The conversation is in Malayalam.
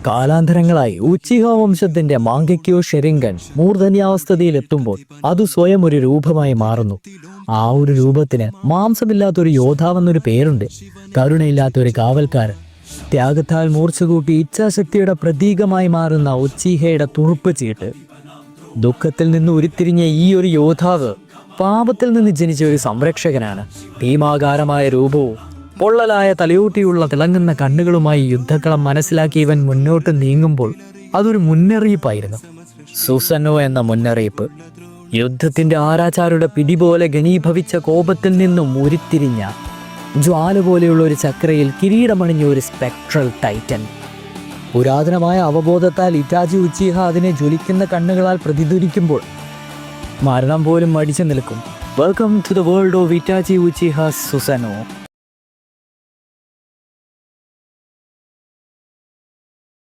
കാലാന്തരങ്ങളായി ഉച്ചിഹ വംശത്തിന്റെ മാംഗെക്യോ ഷെരിങ്കൻ മൂർധന്യാവസ്ഥതയിലെത്തുമ്പോൾ അത് സ്വയം ഒരു രൂപമായി മാറുന്നു. ആ ഒരു രൂപത്തിന് മാംസമില്ലാത്തൊരു യോദ്ധാവെന്നൊരു പേരുണ്ട്. കരുണയില്ലാത്തൊരു കാവൽക്കാരൻ. ത്യാഗത്താൽ മൂർച്ചകൂട്ടി ഇച്ഛാശക്തിയുടെ പ്രതീകമായി മാറുന്ന ഉച്ചിഹയുടെ തുറുപ്പ് ചീട്ട്. ദുഃഖത്തിൽ നിന്ന് ഉരുത്തിരിഞ്ഞ ഈ ഒരു യോദ്ധാവ് പാപത്തിൽ നിന്ന് ജനിച്ച ഒരു സംരക്ഷകനാണ്. ഭീമാകാരമായ രൂപവും പൊള്ളലായ തലയോട്ടിയുള്ള തിളങ്ങുന്ന കണ്ണുകളുമായി യുദ്ധക്കളം മനസ്സിലാക്കി ഇവൻ മുന്നോട്ട് നീങ്ങുമ്പോൾ അതൊരു മുന്നറിയിപ്പായിരുന്നു. സുസന്നോ എന്ന മുന്നറിയിപ്പ്. യുദ്ധത്തിന്റെ ആരാചാരുടെ പിടി പോലെ ഘനീഭവിച്ച കോപത്തിൽ നിന്നും ഉരുത്തിരിഞ്ഞ ജ്വാല പോലെയുള്ള ഒരു ചക്രയിൽ കിരീടമണിഞ്ഞ ഒരു സ്പെക്ട്രൽ ടൈറ്റൻ. പുരാതനമായ അവബോധത്താൽ ഇറ്റാച്ചി ഉച്ചിഹ അതിനെ ജ്വലിക്കുന്ന കണ്ണുകളാൽ പ്രതിധ്വനിക്കുമ്പോൾ മരണം പോലും മടിച്ചു നിൽക്കും. Welcome to the world of Itachi Uchiha സുസനോ.